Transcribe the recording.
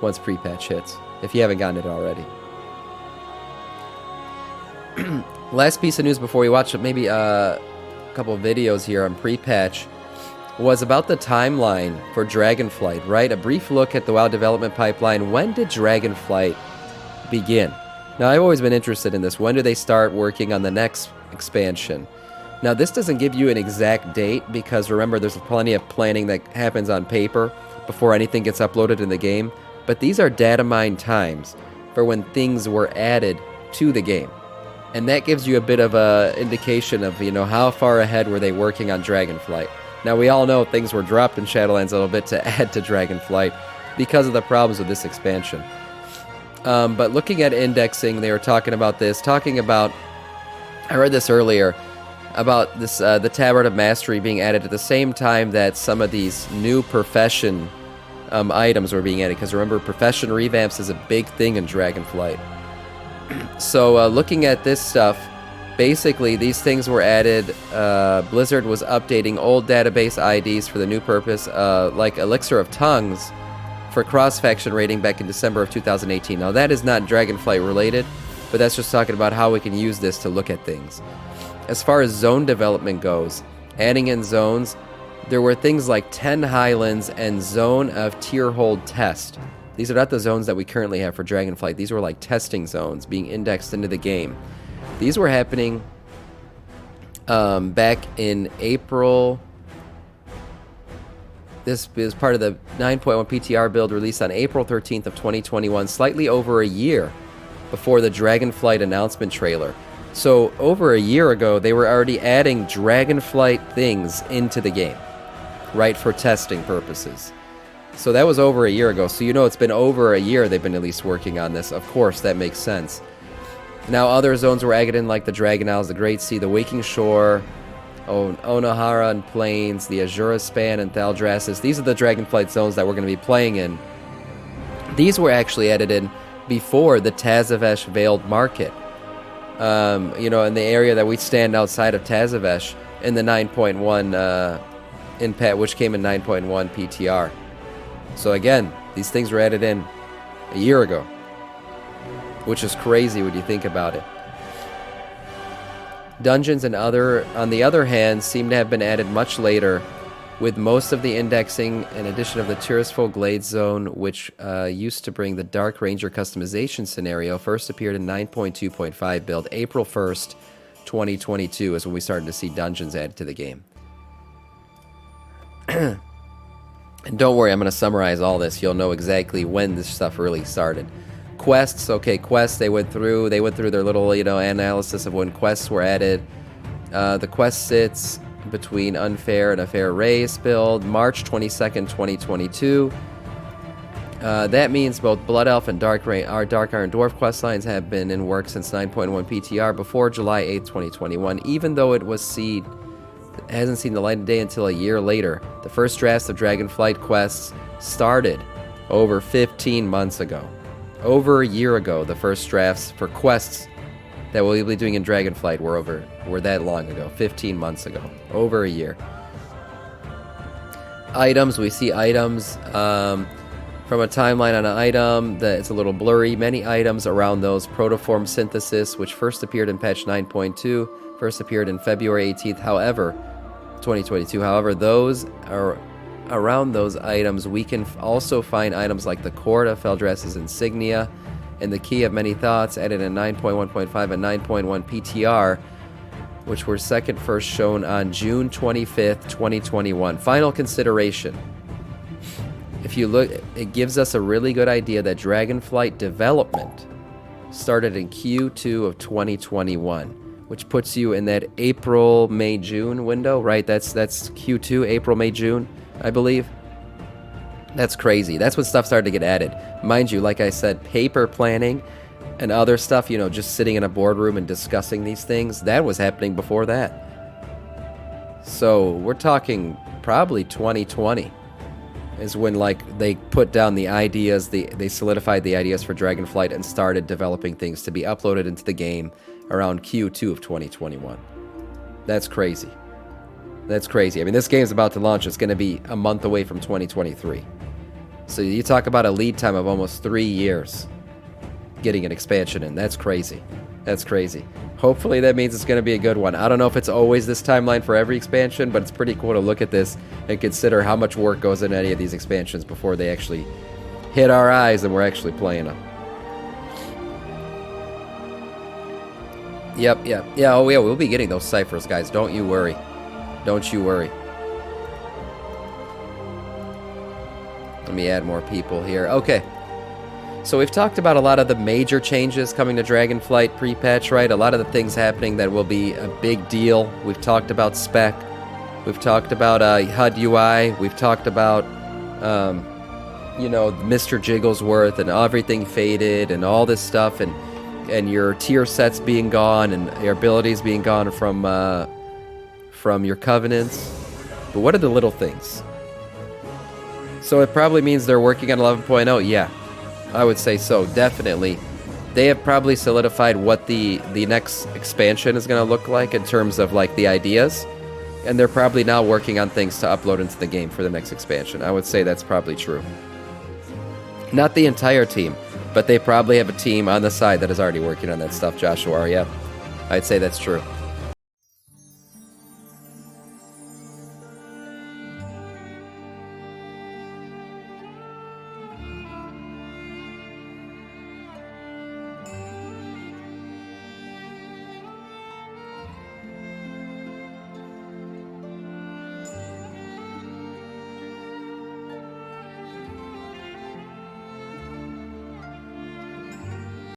once pre-patch hits, if you haven't gotten it already. Last piece of news before we watch maybe a couple of videos here on pre-patch was about the timeline for Dragonflight, right? A brief look at the WoW development pipeline. When did Dragonflight begin? Now, I've always been interested in this. When do they start working on the next expansion? Now, this doesn't give you an exact date because, remember, there's plenty of planning that happens on paper before anything gets uploaded in the game. But these are data mine times for when things were added to the game. And that gives you a bit of a indication of, you know, how far ahead were they working on Dragonflight. Now, we all know things were dropped in Shadowlands a little bit to add to Dragonflight because of the problems with this expansion. But looking at indexing, they were talking about this, I read this earlier, about this the Tabard of Mastery being added at the same time that some of these new profession items were being added. Because remember, profession revamps is a big thing in Dragonflight. So looking at this stuff, basically these things were added. Blizzard was updating old database IDs for the new purpose, like Elixir of Tongues for cross-faction rating back in December of 2018. Now that is not Dragonflight related, but that's just talking about how we can use this to look at things. As far as zone development goes, adding in zones, there were things like 10 Highlands and Zone of Tier Hold Test. These are not the zones that we currently have for Dragonflight. These were like testing zones being indexed into the game. These were happening back in April. This is part of the 9.1 PTR build released on April 13th of 2021, slightly over a year before the Dragonflight announcement trailer. So over a year ago, they were already adding Dragonflight things into the game, right, for testing purposes. So that was over a year ago. So you know it's been over a year they've been at least working on this. Of course, that makes sense. Now other zones were added in, like the Dragon Isles, the Great Sea, the Waking Shore, Onahara and Plains, the Azura Span, and Thaldraszus. These are the Dragonflight zones that we're going to be playing in. These were actually added in before the Tazavesh Veiled Market. You know, in the area that we stand outside of Tazavesh in the 9.1 impact, which came in 9.1 PTR. So again, these things were added in a year ago, which is crazy when you think about it. Dungeons and on the other hand, seem to have been added much later, with most of the indexing and addition of the Tirisful Glade Zone, which used to bring the Dark Ranger customization scenario, first appeared in 9.2.5 build. April 1st, 2022 is when we started to see dungeons added to the game. And don't worry, I'm going to summarize all this. You'll know exactly when this stuff really started. Quests, okay, quests, they went through their little, you know, analysis of when quests were added. The quest sits between Unfair and a Fair Race build, March 22nd, 2022. That means both Blood Elf and Dark Iron Dwarf quest lines have been in work since 9.1 PTR before July 8th, 2021, even though it hasn't seen the light of day until a year later. The first drafts of Dragonflight quests started over 15 months ago. Over a year ago, the first drafts for quests that we'll be doing in Dragonflight were that long ago, 15 months ago, over a year. Items, we see items from a timeline on an item that it's a little blurry. Many items around those protoform synthesis, which first appeared in patch 9.2, first appeared in February 18th, 2022. However, those are around those items. We can also find items like the Court of Feldras's Insignia and the Key of Many Thoughts added in 9.1.5 and 9.1 PTR, which were first shown on June 25th, 2021. Final consideration. If you look, it gives us a really good idea that Dragonflight development started in Q2 of 2021, which puts you in that April, May, June window, right? That's Q2, April, May, June, I believe. That's crazy. That's when stuff started to get added. Mind you, like I said, paper planning and other stuff, you know, just sitting in a boardroom and discussing these things, that was happening before that. So we're talking probably 2020 is when, like, they put down the ideas, they solidified the ideas for Dragonflight and started developing things to be uploaded into the game around Q2 of 2021. That's crazy. That's crazy. I mean, this game's about to launch. It's going to be a month away from 2023. So you talk about a lead time of almost 3 years getting an expansion in. That's crazy. That's crazy. Hopefully that means it's going to be a good one. I don't know if it's always this timeline for every expansion, but it's pretty cool to look at this and consider how much work goes into any of these expansions before they actually hit our eyes and we're actually playing them. Yep. Yeah, oh yeah, we'll be getting those ciphers, guys. Don't you worry. Don't you worry. Let me add more people here. Okay. So we've talked about a lot of the major changes coming to Dragonflight pre-patch, right? A lot of the things happening that will be a big deal. We've talked about spec. We've talked about HUD UI. We've talked about, you know, Mr. Jigglesworth and everything faded and all this stuff, and your tier sets being gone and your abilities being gone from your covenants. But what are the little things? So it probably means they're working on 11.0. Yeah, I would say so, definitely. They have probably solidified what the next expansion is going to look like in terms of like the ideas, and they're probably now working on things to upload into the game for the next expansion. I would say that's probably true. Not the entire team, but they probably have a team on the side that is already working on that stuff, Joshua. Yeah, I'd say that's true.